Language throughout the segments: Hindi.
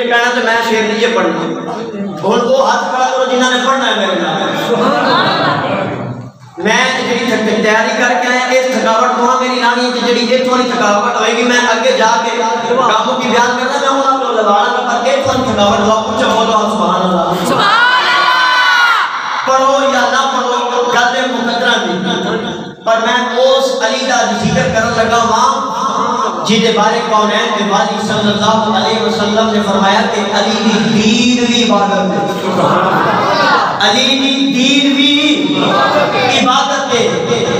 कहना तो मैं शेर नहीं पढ़ना हुण वो हाथ खड़ा करो जिन्होंने पढ़ना है मेरे नाल मैं जी तैयारी करके आया इस थकावट को मेरी नानी की जी इतों थकावट होएगी मैं अगे जाके काम की बयान करना मैं उन्होंने लवाड़ा पर इतों थकावट हुआ कुछ बोलो सुभान अल्लाह पढ़ो या ना पढ़ो गल मुकद्दरा दी पर मैं उस अली दा जिक्र करन लगा वहां जिहदे बारे कौनैन के वाली सल्लल्लाहु अलैहि वसल्लम ने फरमाया कि अली दी दीन भी इबादत है अली दी दीन भी इबादत है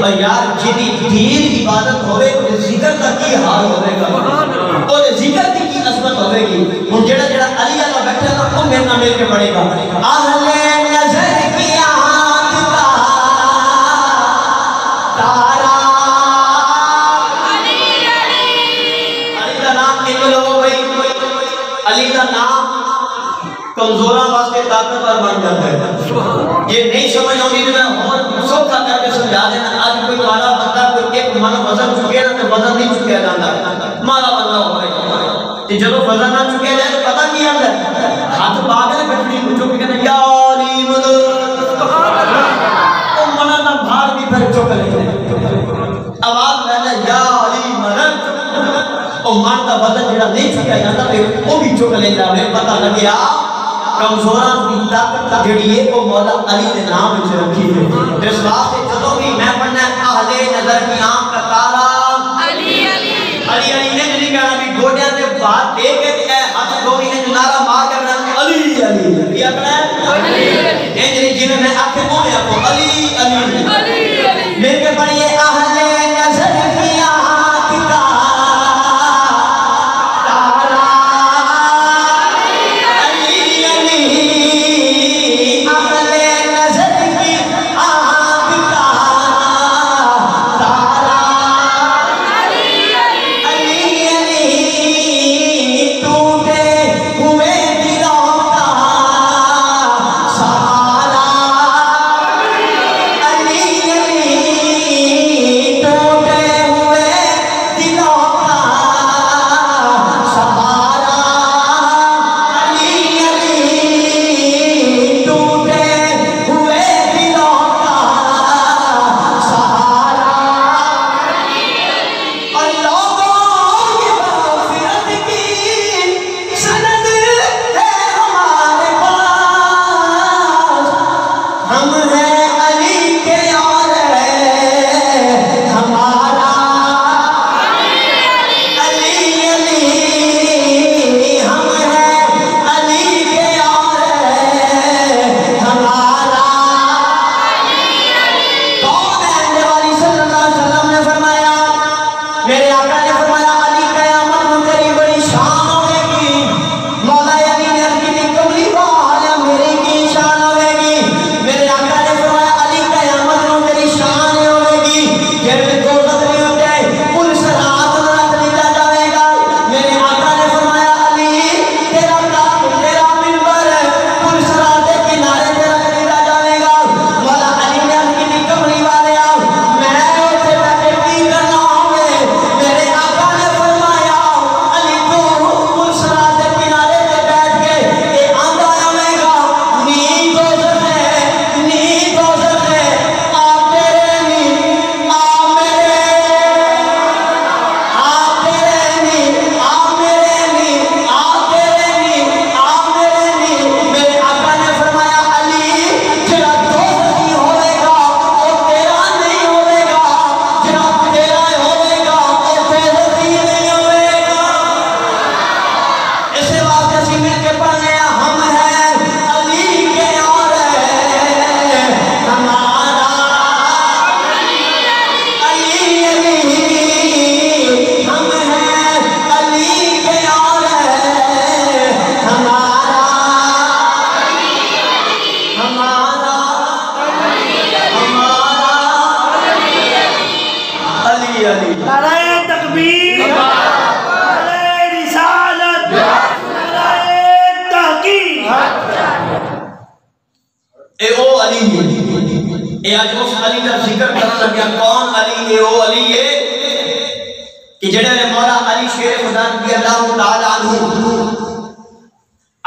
और यार जिहदी दीन इबादत होवे ओदे जिक्र दा की हाल होवेगा ओदे जिक्र दी की अजमत होवेगी हुन जेड़ा जेड़ा अली वाला बैठा ना वो मेरे नाल मिल के पढ़ेगा आहले नजर की आंख का तारा अली का नाम कमजोरा वास्ते ताकतवर बन जाता है ये नहीं समझ आती तो मैं और सौखा करके समझा देना आज कोई मारा बंदा कोई एक मन वजन चुके ना तो वजन नहीं चुकिया जाता मारा बंदा हो ते जब वजन ना चुकिया जाए तो पता नहीं आता हाथ बाग ने गठड़ी को चुक के या अली मदद ओ मना ना भार भी फिर चुक ले आवाज लेना या अली मदद ओ मन का वजन जेड़ा नहीं चुकिया जाता ते वो भी चुक लेंदा है पता लगे कमजोरा की ताकत जेड़ी है वो मौला अली के नाम में रखी है इस वास्ते जदों भी मैं पढ़ना आहले नजर की आंख का तारा अली अली अली अली ने नहीं कहना भी गोडियां पे बात दे के ए हाथ गोई ने नारा मार के कहना अली अली क्या कहना अली अली ये जेड़ी जिन्होंने आंखें मोए आपको अली अली अली अली लेके पढ़िए आहले नजर की आंख का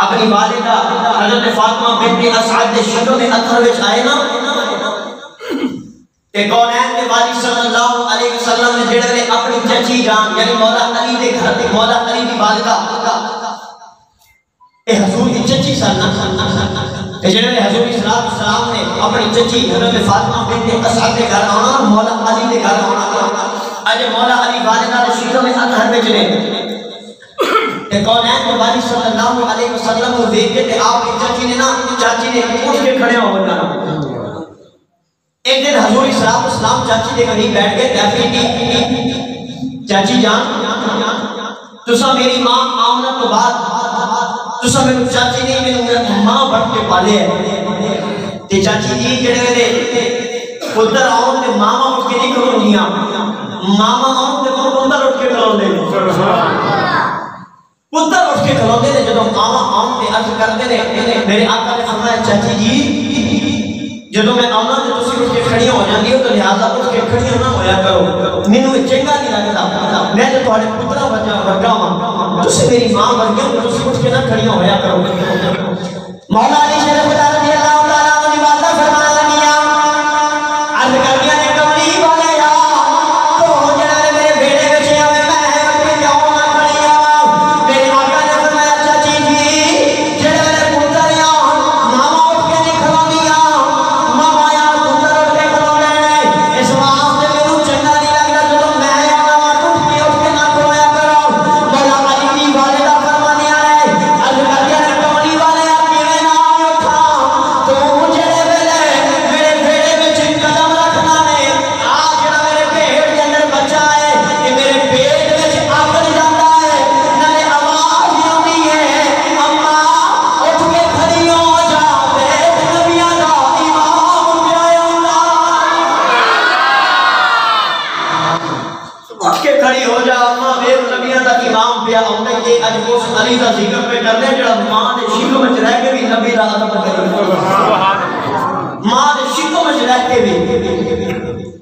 अपनी वालिदा हजरत फातिमा बिन्त असद दे शक्ल में अथर विच आए ना ते कौनैन दे वाली सल्लल्लाहु अलैहि वसल्लम ने जेड़े ने अपनी चाची जान यानी मौला अली दे घर ते मौला अली दी वालिदा ए हुजूर दी चाची सन ते जेड़े ने हुजूर सल्लल्लाहु ने अपनी चाची हजरत फातिमा बिन्त असद दे घर आना मौला अली दे घर आना अज मौला अली वालिदा दे शक्ल में अथर विच ने ते कौनैन दे वाली सल्लल्लाहु अलैहि वसल्लम को देख के ते आप चाची ने उठ के खड़े हो जाना। एक दिन हजूर सलाम चाची के करीब बैठ गए तहफी चाची जान तुसा मेरी मां आमना तो बाद तुसा मेरी चाची ने मेनू मां बन के पाले है ते चाची जी जेड़े मेरे पुत्र आउन ते मामा उठ के नहीं खलोंदियां मामा आउन ते पुत्र उठ के खलोंदे पुत्र उठ के खलोंदे ने जदों मामा आउन ते अर्ज करदे ने मेरे आका ने फरमाया चाची जी जदों मैं आउना ते तुसी उठ के खड़ी हो जांदी हो तो लिहाजा उठ के खड़ी ना होया करो मेनू चंगा नहीं लगदा मैं तो तुम्हारे पुत्रा वर्गा हां तुसी मेरी मां वर्गे हो तुसी उठ के ना खड़ी होया करो। मौला अली शरीफ रज़ियल्लाहु ताला अन्हु की बात फरमान लगिया अर्ज कर दिया ने कमली वाले यार तो जरा मेरे बेड़े विच आवे मैं अपने जाऊं ना खड़ी आवां मेरे आका ने फरमाया चाची जी जेड़ा मेरे पुत्र या मामा उठ के नहीं खलोंदियां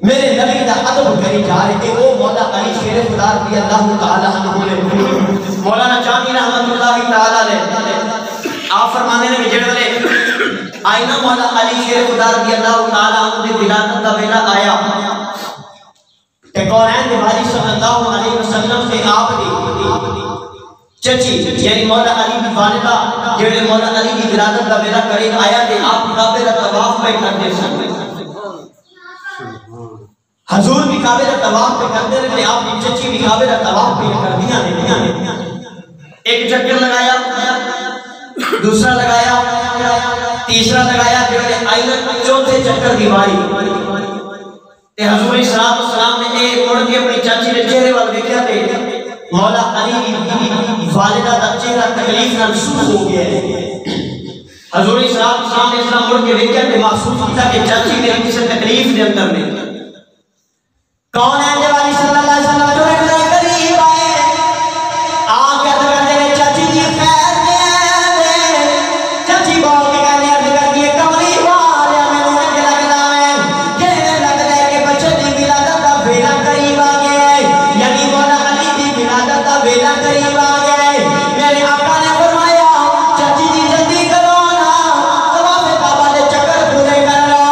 मेरे नबी दा अदब करी जा रहे वो मौला अली शेर खुदा रज़ी अल्लाह तआला अन्हु ने मौलाना जामी रहमतुल्लाह तआला ने आप फरमाने ने जेड़े वाले आईना मौला अली शेर खुदा रज़ी अल्लाह तआला अन्हु दी विलादत दा वेला आया ते कौनैन दे वाली सल्लल्लाहु अलैहि वसल्लम से आप दी चाची यानी मौला अली दी वालिदा जेड़े मौला अली दी विलादत दा वेला करीब आया ते आप काबे दा तवाफ पे करदे सन हजूर भी काबे का तवाफ पे करते रहे आप चाची भी काबे का तवाफ पे कर दिया ने एक चक्कर लगाया दूसरा लगाया तीसरा लगाया जो आईना चौथे चक्कर दी वारी ते हजूर सल्लल्लाहु ने ए मुड़ के अपनी चाची के चेहरे वाल देखा ते मौला अली दी वालिदा दा चेहरा तकलीफ नाल सुख हो गया है। हजूर सल्लल्लाहु ने इस्लाम मुड़ के देखा ते महसूस किया कि चाची मेरी किसी तकलीफ दे अंदर ने कौन है जो वाली सल्लल्लाहु अलैहि वसल्लम जो मेरे करीब आए आके अर्ज करते हैं चाची जी खैर दे चाची बोल के कहने अर्ज करती है कमली वाले मैनू नहीं लगदा है कहने लगदा है कि बच्चे दी विलादत दा वेला करीब आ गया है यानी मौला अली दी विलादत दा वेला करीब आ गया है। मेरे आका ने फरमाया चाची जी जल्दी करो ना तवाफ काबा दे चक्कर पूरे कर लो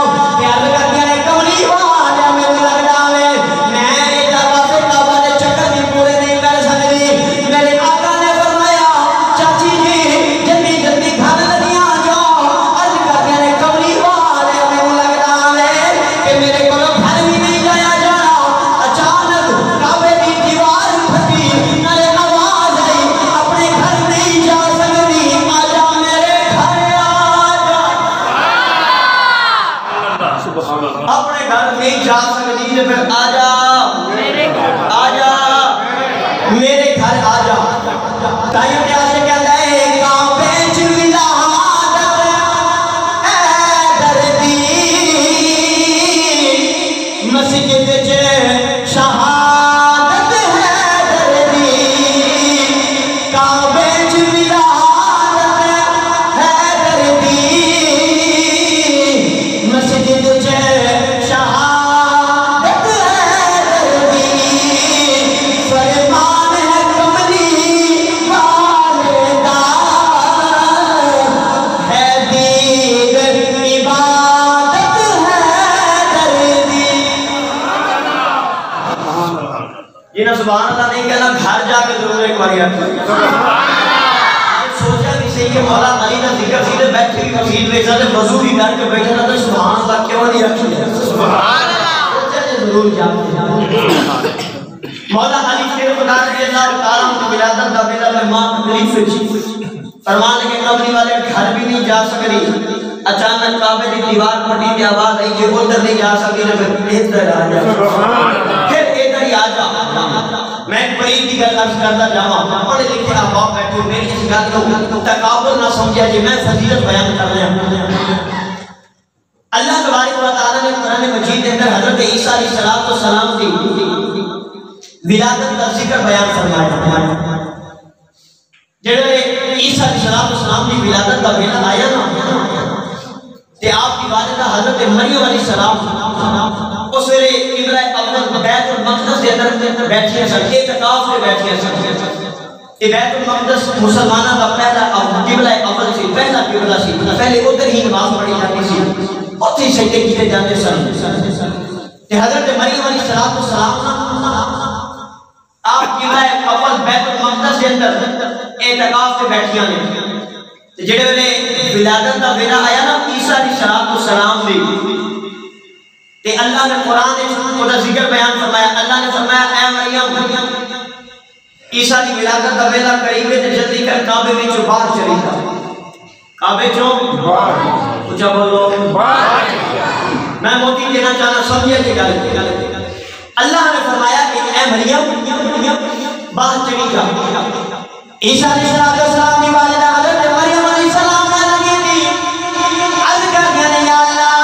अर्ज करती है कमली वाले मैनू लगदा है अपने घर नहीं जा सकती फिर आजा आजा मेरे घर आजा ताई प्यार से कहता है काबे च विलादत है दर्दी मस्जिद च शहादत है दर्दी काबे च विलादत है दर्दी मस्जिद च फरमान है कमली जिन्हें सुभान अल्लाह नहीं कहना घर जाके जरूर एक बार सोचा भी सही कि मौला अली का जिक्र सीधे बैठे भी मस्जिद में जाते वजू भी करके बैठे ना तो सुभान अल्लाह क्यों नहीं रखी सुभान अल्लाह सोचा जरूर जाके मौला अली शेर खुदा रज़ी अल्लाह तआला की विलादत का बेला में मां तकलीफ थी फरमान के कमरी वाले घर भी नहीं जा सकती अचानक काबे की दीवार फटी की आवाज आई जे उधर नहीं जा सकती तो फिर इधर आ जा फिर इधर ही आ जा मैं परीद की गल अर्ज करता जावा पढ़े लिखे आप बैठे मेरी इस गल को तकाबुल ना समझिया जे मैं फजीलत बयान कर रहा हूं अल्लाह तबारक व तआला ने कुरान मजीद के अंदर हजरत ईसा अलैहिस्सलाम की विलादत का जिक्र बयान फरमाया जेड़े ईसा अलैहिस्सलाम की विलादत का वेला आया ना ते आपकी वालिदा हजरत मरियम अलैहिस्सलाम उस वेले किबला अव्वल बैतुल मक़दस के अंदर बैठी सन इतिकाफ में बैठी सन ये बैतुल मक़दस मुसलमानों का पहला किबला अव्वल सी पहला किबला सी पहले उधर ही नमाज पढ़ी जाती सी उथे सजदे किए जाते सन ते हजरत मरियम अलैहिस्सलाम आप किबला अव्वल बैतुल मक़दस के अंदर इतिकाफ में बैठियां ने जेड़े वेले विलादत का वेला आया ना ईसा अलैहिस्सलाम दी ते अल्लाह ने कुरान में ओदा जिक्र बयान फरमाया अल्लाह ने फरमाया ऐ मरियम ईसा की विलादत का वेला करीब है ते जल्दी कर काबे में बाहर चली जा काबे चो बाहर ऊंचा बोलो बाहर मैं मोती देना चाहना समझिए की गल अल्लाह ने फरमाया कि ऐ मरियम बाहर चली जा ईसा अलैहिस्सलाम की वालिदा हजरत मरियम अलैहिस्सलाम ने लगी थी अर्ज कर दिया या अल्लाह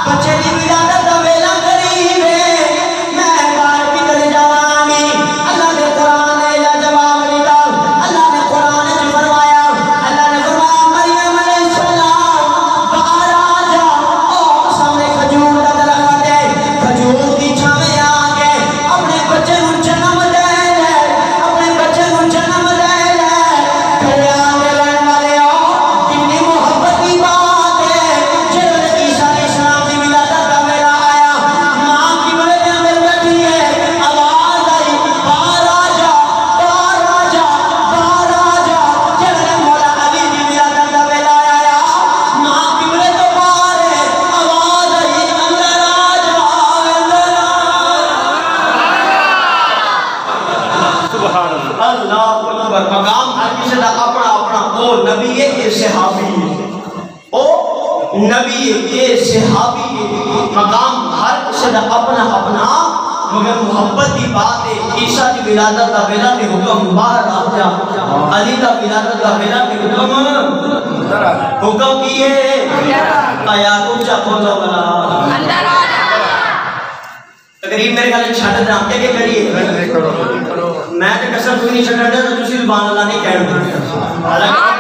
बच्चे की विलादत का वेला करीब है मैं बाहर किधर जावांगी अल्लाह ने कुरान में जवाब दिया अल्लाह ने कुरान में फरमाया मरियम अलैहिस्सलाम बाहर आ जा और सामने खजूर का दरख्त है खजूर की छांव में आके अपने बच्चे को जन्म दे अपने बच्चे को जन्म दे मकाम हर किसी का अपना अपना मगर मोहब्बत की बात है ईसा की विलादत का वेला ते हुक्म बाहर आ जा अली का विलादत का वेला ते हुक्म की है आया ऊंचा बोलो वाला अंदर आ जा तकरीब मेरे ख्याल छड़ दे हम क्या करिए मैं तो कसम कोई नहीं छड़दा तो तुसी सुभान अल्लाह नहीं कहना सुभान अल्लाह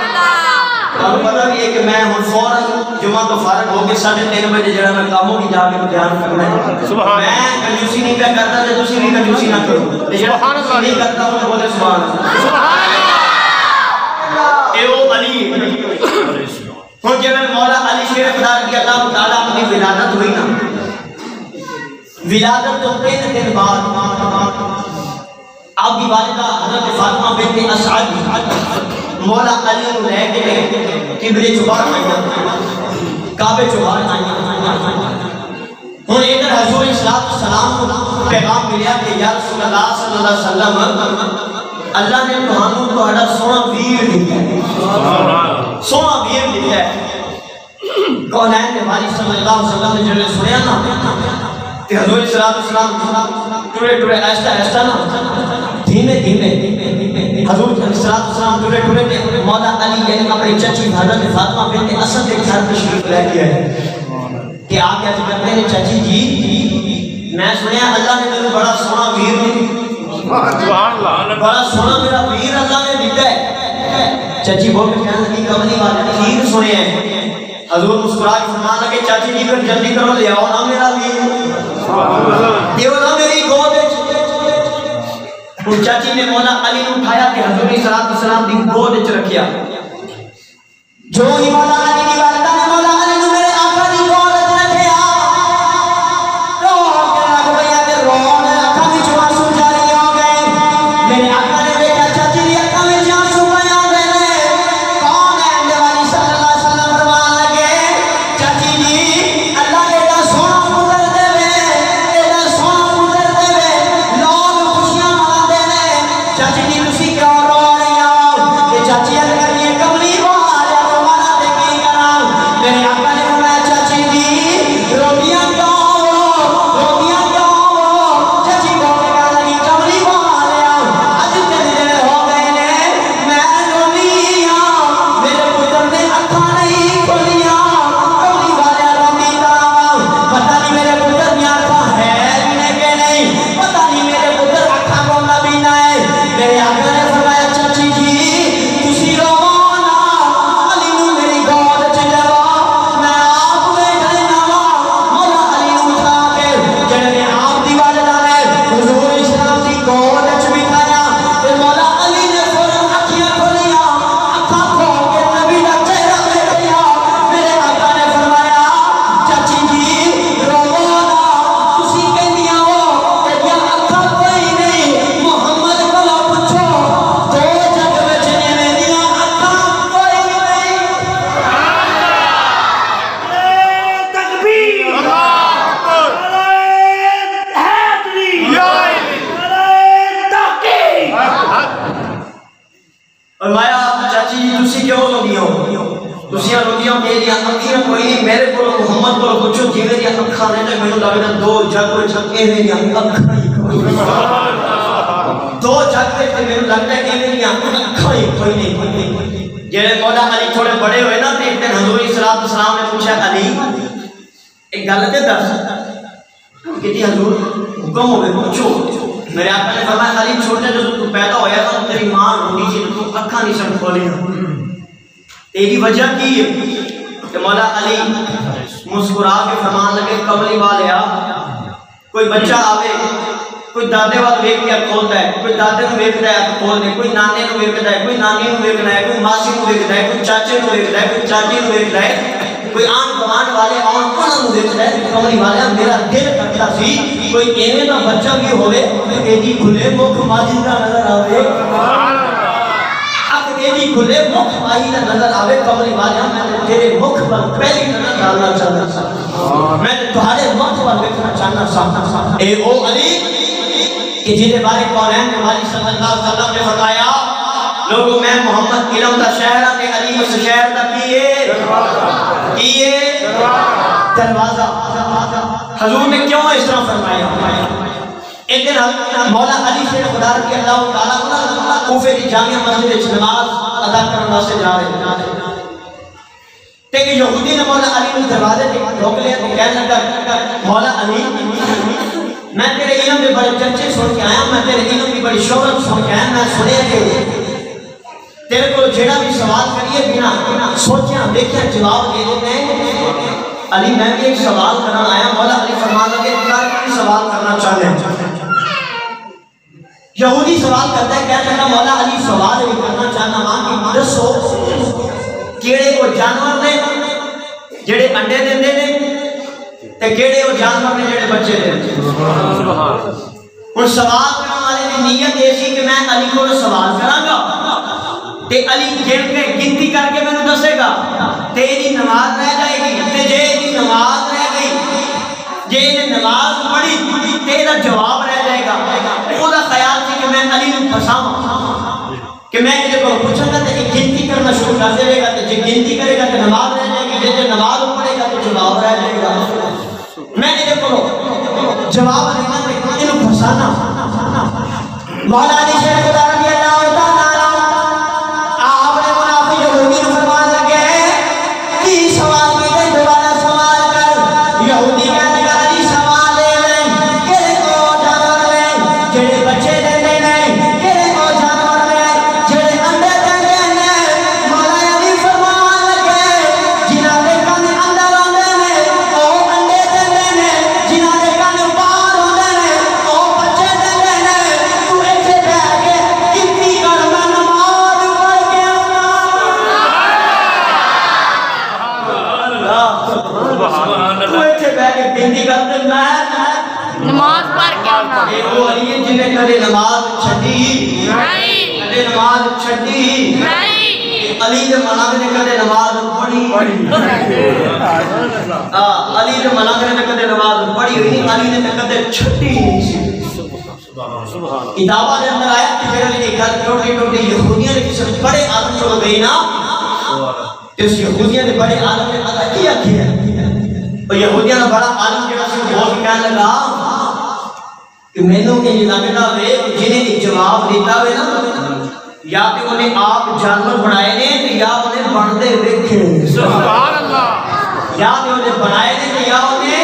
और पता भी है कि मैं हुन फौरन जुमा तो फारग हो के 3:30 बजे जरा मैं कामों की जाके बयान करना है सुभान मैं कंजूसी नहीं पे करता ते तुसी भी कंजूसी ना करो ते सुभान अल्लाह नहीं करता हूं बोले सुभान अल्लाह ए ओ अली हुन जब मौला अली शेर खुदा की अल्लाह तआला की विलादत हुई ना विलादत तो 3 दिन बाद आपकी वालिदा हजरत फातिमा बिन्त असअद मौला अली को लेके किबले चुबार आया काबे चुबार आया हुन इधर हुजूर सलाम को पैगाम मिला कि या रसूल अल्लाह सल्लल्लाहु अलैहि वसल्लम अल्लाह ने तुहानू तोड़ा सोना वीर दिया है सोना वीर दिया है कौनैन के वाली सल्लल्लाहु अलैहि वसल्लम ने जब सुनया ना ते हुजूर सलाम टुरे टुरे ऐसा ना धीमे धीमे हुजूर सलाम टुरे टुरे ते मौला अली यानी अपनी चाची हजरत फातिमा बिन्त असद के घर तशरीफ लेके आए कि आप क्या कहते हैं चाची जी मैं सुनया अल्लाह ने मेरे बड़ा सोना वीर सुभान अल्लाह बड़ा सोना मेरा वीर अल्लाह ने दिया है चाची बोल के कहने लगी कमली वाले वीर सुने हैं हुजूर मुस्कुरा के फरमान लगे चाची जी फिर जल्दी करो ले आओ ना मेरा वीर देव ना मेरी गोद उन चाची ने मौला अली ने उठाया कि हुजूर सलाम दी गोद च रखिया जो ही मौला अली की वालिदा ने मौला अली ने मेरे आका दी गोद च रखिया रो के लग गया ते रोने अखां विच आंसू जारी हो कि ये अखियां कोई नहीं मेरे को मोहम्मद को पूछो जिवें दी अखां ने ते मैनूं लगदा दो जग विच एवें दी अखां ही दो जग विच मैनूं लगदा एवें दी अखां ही कोई नहीं। जेड़े मौला अली थोड़े बड़े हुए ना ते एक दिन हुजूर सल्लल्लाहु अलैहि वसल्लम ने पूछा अली एक गल ते दस कि हुजूर हुक्म होवे पूछो। मेरे आका ने फरमाया अली छोटे जो तू पैदा होया था तेरी मां रोटी सी तू अखां नहीं सन खोली तेरी वजह की है कि मौला अली मुस्कुरा के फरमान लगे कमली वाले कोई बच्चा आवे कोई दादे वाल वेख के खोलता है कोई दादे नु वेखदा है खोल दे कोई नाने नु वेखदा है कोई नानी नु वेखदा है कोई मासी नु वेखदा है कोई चाचे नु वेखदा है कोई चाची नु वेखदा है कोई आन गवान वाले और कोना नु वेखदा है। कमली वाले मेरा दिल करता सी कोई एवें दा बच्चा भी होवे एदी खुले मुख माजी दा नजर आवे अब एदी खुले मुख माजी दा नजर आवे। कमली वाले मैं तेरे मुख पर पहली नजर डालना चाहता था मैं तुम्हारे मुख पर देखना चाहता था ए ओ अली कि जिसके बारे कौनैन वाली सल्लल्लाहु अलैहि वसल्लम ने बताया लोगों मैं मोहम्मद इल्म दा शहर ते अली उस शहर दा कीए दरवाजा। हुजूर ने क्यों इस तरह फरमाया। एक दिन मौला अली शेर खुदा रज़ी अल्लाह तआला कूफे की जामिया मस्जिद में नमाज अदा करने वास्ते जा रहे थे कि यहूदी ने मौला अली को दरवाजे पे रोक लिया तो कहने लगा मौला अली मैं तेरे इल्म के बड़े चर्चे सुन के आया मैं तेरे इल्म की बड़ी शोहरत सुन के आया मैं सुने कि तेरे को जेड़ा भी सवाल करिए बिना सोचा देखिए जवाब दे देते अली मैं भी एक सवाल करना आया। मौला अली फरमान लगे क्या सवाल करना चाहते हैं। यहूदी सवाल करता है कहने लगा मौला अली सवाल भी करना चाहना मां कि दसो केड़े वो जानवर ने जेड़े अंडे देंदे ने ते केड़े वो जानवर ने जेड़े बच्चे देंदे। हुन सवाल करने वाले की नीयत ये सी कि मैं अली को सवाल करांगा ते अली गिन के गिनती करके मैंने दसेगा तेरी नमाज रह जाएगी ते जे दी नमाज रह गई जे ने नमाज पढ़ी तेरा जवाब रह जाएगा। ओदा ख्याल थी कि मैं अली को फसावां कि मैं इहदे को पूछूंगा ते गिनती करना शुरू कर देगा ते जे गिनती करेगा तो नमाज रह जाएगी जे नमाज पढ़ेगा तो जवाब रह जाएगा। मैं इहदे को जवाब देना ते इहनु फसाना। मौला अली शेख खुदा रज़ी अल्लाह तआला नमाज पढ़ के आना वो अली जिन्हें कदे नमाज छड़ी नहीं कदे नमाज छड़ी नहीं अली दे मलंग ने कदे नमाज पढ़ी हां अली दे मलंग ने कदे नमाज पढ़ी हुई नहीं अली ने कदे छड़ी नहीं सी। सुभान किताबा के अंदर आया कि फिर अली गल टोटी टोटी यहूदियों ने किसी बड़े आदम को गई ना तो उस यहूदियों ने बड़े आदम ने पता किया तो यहूदियों ने बड़ा आदम जेड़ा सी बोल के कहने लगा कि मैनू ये लगता वे जिन्हें जवाब दिता वे ना या तो उन्हें आप जानवर बनाए ने या उन्हें बनते वेखे सुभान अल्लाह या तो उन्हें बनाए ने या उन्हें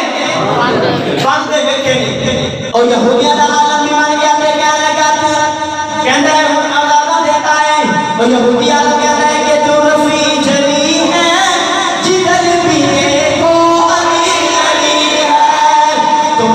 बनते वेखे ने। और यहूदियों का आलम भी मान गया ते कहने लगा कहता है हुन अल्लाह देता है और यहूदी आलम कहता है कि तू रफी जली है जिधर भी देखो अली अली है तुम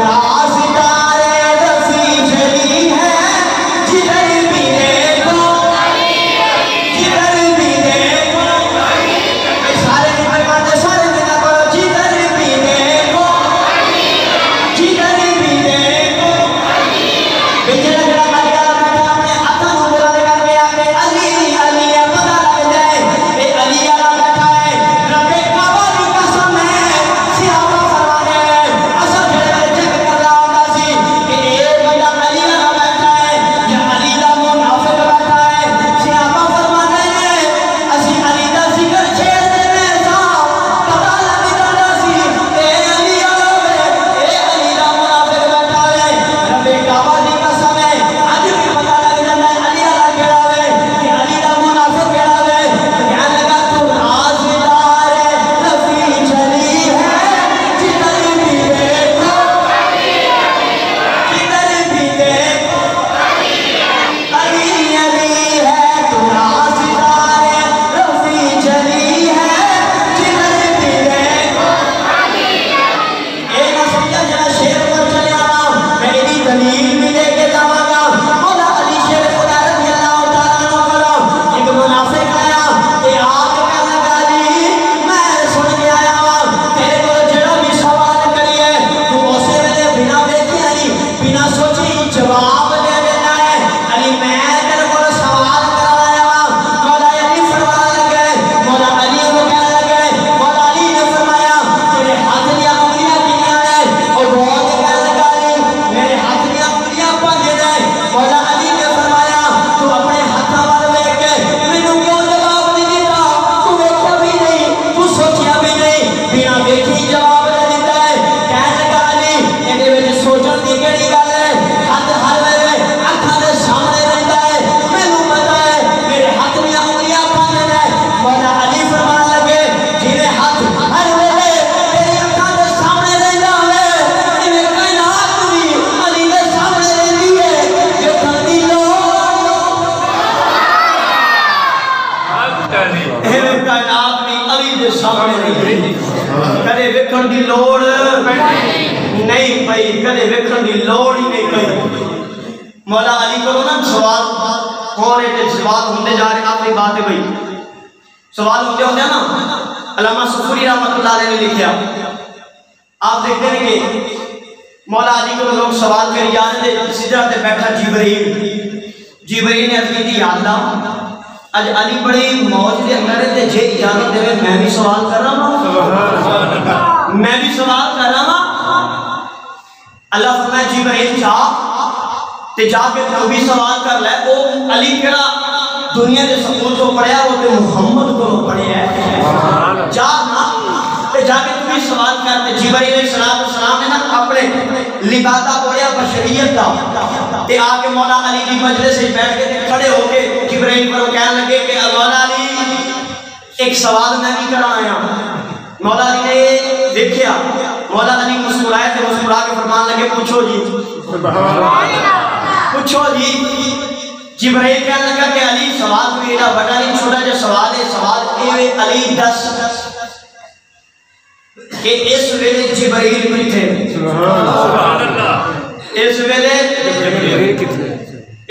नहीं पई, कदे वेखण दी लोड़ ही नहीं पई। मौला अली को ना सवाल हो रहे थे, सवाल होते जा रहे, आखिरी बात है भाई, सवाल होते होते ना अल्लामा सुफरी रहमतुल्लाह अलैह ने लिखा, आप देखते हैं कि मौला अली को लोग सवाल कर जा रहे थे, सिदरा पे बैठा जिब्रील ने अर्ज की अल्लाह आज अली बड़ी मौज के अंदर है, जे इजाजत देवे मैं भी सवाल कर रहा हूं, मैं भी सवाल कर रहा हूं। अल्लाह फरमाया जिब्रील जा ते जाके तू भी सवाल कर ले। ओ अली केड़ा दुनिया के स्कूल तो पढ़िया, वो ते मुहम्मद को पढ़िया है, जा ना ते जाके तू भी सवाल कर। ते जिब्रील अलैहिस्सलाम ने ना अपने लिबादा पढ़िया बशरियत दा ते आके मौला अली की मजलिस में बैठ के खड़े होके जिब्रील पर कहने लगे कि मौला अली एक सवाल मैं भी करना आया। मौला अली ने देखा, मौला अली मुस्कुराए थे, मुस्कुरा के फरमान लगे पूछो जी, पूछो जी। जिब्रील कहने लगा कि अली सवाल कोई एडा बड़ा नहीं, छोटा जो सवाल है, सवाल ये अली दस कि इस वेले जिब्रील किथे,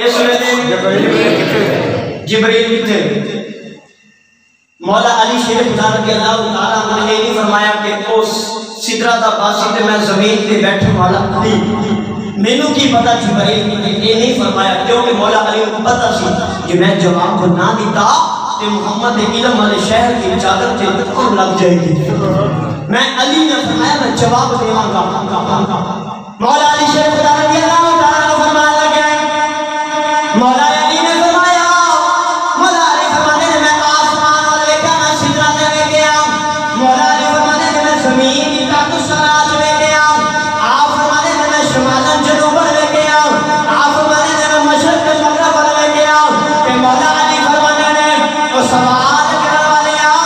इस वेले जिब्रील किथे। मौला अली शेर खुदा रज़ी अल्लाह तआला ने नहीं फरमाया कि उस सिदरा दा बासी ते मैं जमीन पे बैठे वाला अली, मैनू की पता जिब्रील ये नहीं फरमाया, क्योंकि मौला अली को पता सी कि मैं जवाब को ना दिता ते मोहम्मद के इल्म वाले शहर की चादर ते टक्कर लग जाएगी। मैं अली ने फरमाया मैं जवाब देवांगा। मौला अली शेर खुदा रज़ी अल्लाह तआला ने फरमाया लगे, मौला अली ने फरमाया, मौला अली फरमाने ने मैं आसमान वाले देखा, मैं सिदरा से लेके आऊं। मौला अली फरमाने ने मैं जमीन का तुसराज लेके आऊं। आप फरमाने ने मैं शुमालन जनूबन लेके आऊं। आप फरमाने ने मैं मशरिक मगरिब लेके आऊं। ते मौला अली फरमाने ने वो सवाल करने वाले आ,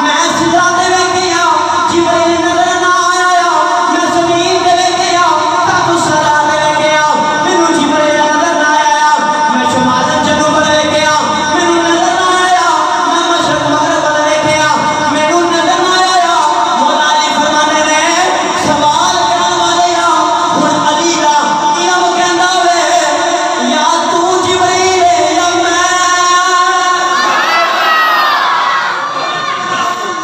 मैं सिदरा से लेके आऊं, जिब्रील नजर ना आया, मैं जमीन पे लेके आऊं, का तुसराज लेके आऊं, मैनू जिब्रील नजर ना आया, मैं शुमालन जनूबन लेके आऊं, मैनू नजर ना आया, मैं मशरिक मगरिब लेके आऊं, मैनू नजर ना आया। मौला अली फरमाने ने सवाल करने वाले आ, हुण अली दा इल्म कहंदा वे या तू जिब्रील या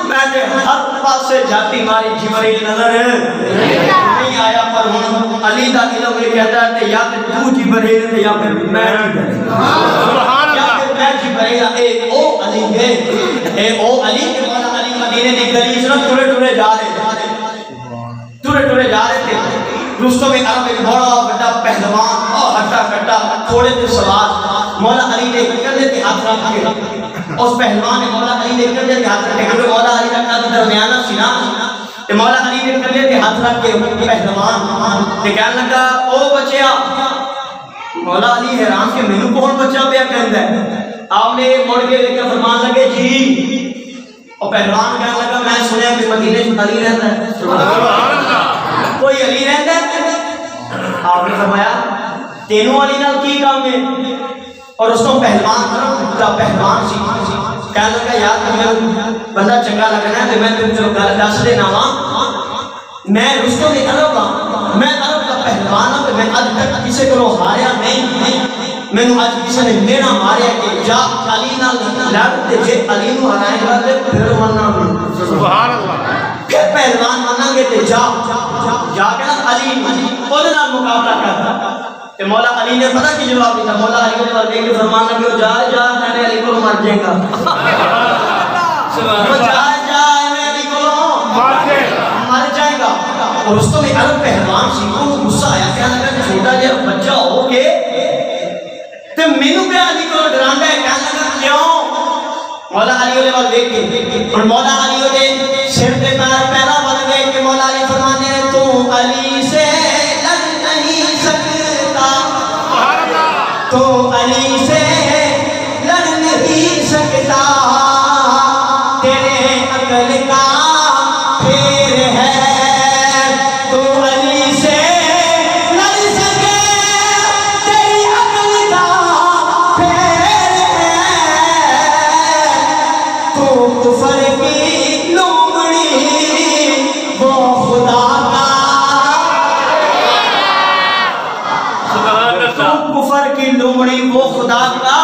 मैं ते हर पासे जाती मारी जिब्रील नजर नहीं आया। पर हुण अली दा इल्म ये कहता है कि या ते तू जिब्रील ते या फिर मैं सुभान अल्लाह, या फिर मैं जिब्रील। ए ओ अली है, ए ओ अली के मौला अली मदीने दी गली से टुरे टुरे जा रहे थे। रुस्तम में अरब एक बड़ा बड़ा पहलवान और हट्टा कट्टा थोड़े से सवार मौला अली ने कंधे पे हाथ रख के, उस पहलवान ने मौला अली ने कंधे पे हाथ रख के, क्योंकि मौला अली का कद दरमियाना सी ना, ते मौला अली ने कंधे पे हाथ रख के पहलवान ने कहने लगा ओ बच्चिया। मौला अली हैरान के मैनू कौन बच्चा पिया कहंदा है। आपने मुड़ के लेकर फरमान लगे जी। और पहलवान कहने लगा मैं सुनया कि मदीने में अली रहता है, सुभान अल्लाह, कोई अली रहता है। आपने फरमाया तेनू अली नाल की काम है। और उसको पहलवान का पहलवान सी कहने लगा यार तुम्हें बंदा चंगा लगना है तो मैं तुम जो गल दस देना वा, मैं रुस्तम के अरब हां, मैं अरब का पहलवान हां, मैं आज तक किसी को हारिया नहीं, मैनू आज किसी ने मेरा मारिया कि जा अली नाल लड़ ते जे अली नु हराएगा ते फिर मन्ना, सुभान अल्लाह, फिर पहलवान मानांगे ते जा के ना अली ओदे नाल मुकाबला कर। ते मौला अली ने पता की जवाब दिया। मौला अली ने फरमाया कि फरमान लगे जा जा मैंने अली को मार जाएगा, सुभान अल्लाह, जा मैं अली को मर जाएगा। और उसको भी अरब पहलवान सी को गुस्सा आया, क्या लगा छोटा जिहा बच्चा हो के ते मेनू पे अली को डरांदा है, क्या लगा क्यों। मौला अली वाले वाल देख के और मौला अली वाले सिर पे पैरा वाले देख के मौला अली फरमाने तू अली से लड़ नहीं सकता, तो अली से लड़ नहीं सकता, तेरे अकल का फेर है, तो अली से लड़ सके तेरी अकल का फेर है, तो कुफर की लोमड़ी वो खुदा का कुफर की लुमड़ी वो खुदा का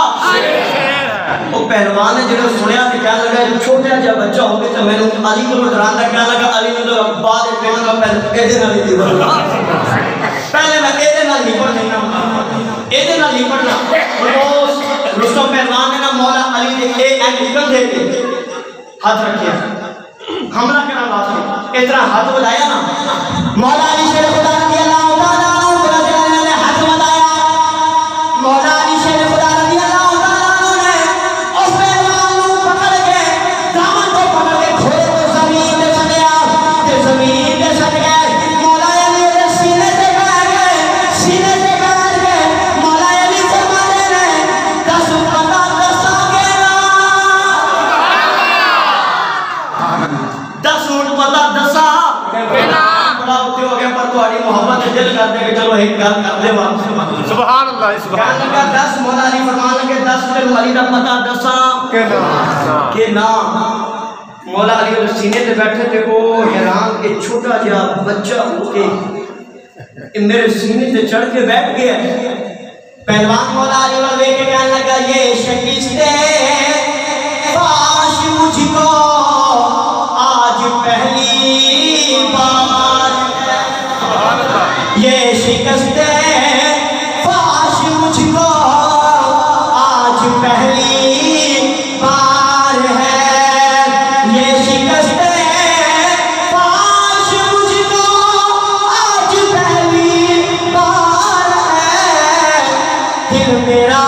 वो पहलवान है जो सुनिया तो क्या लगा छोटा जा बच्चा हो गया तो मैंने अली को डराना क्या लगा अली ने तो बाद में कहना पहले एदे नाल ही पहले मैं एदे नाल नहीं पढ़ना एदे नाल नहीं पढ़ना वो रुस्तम पहलवान ने ना मौला अली ने ए निकल दे हाथ रखिया हमला करना वास्ते इतना हाथ बढ़ाया ना मौला अली शेर खुदा रज़ी अल्लाह ताला ने हाथ बढ़ाया मौला अली शेर खुदा रज़ी अल्लाह ताला ने उस पहलवान को पकड़ के दामन को पकड़ के घोड़े को जमीन पे सटाया ते जमीन पे सट गए मौला अली के सीने से बैठ गए मौला अली फरमाते हैं 10 पता दसांगे ना 10 ऊंट पता दसा बड़ा उठे हो गया पर तुम्हारी मोहब्बत दिल करते कि चलो एक गल कर दे वापस सुभान अल्लाह सुभान लगा 10 मौला अली फरमान लगे 10 फिर अली का पता दसा के ना मौला अली के सीने पे बैठे थे वो हैरान के छोटा जा बच्चा होके मेरे सीने पे चढ़ के बैठ गया पहलवान मौला अली वाले के कहने लगा ये शिकस्ते फाश मुझको आज पहली बार ये शिकस्ते फाश मुझको आज पहली बार है ये शिकस्ते फाश मुझको आज पहली बार है दिल मेरा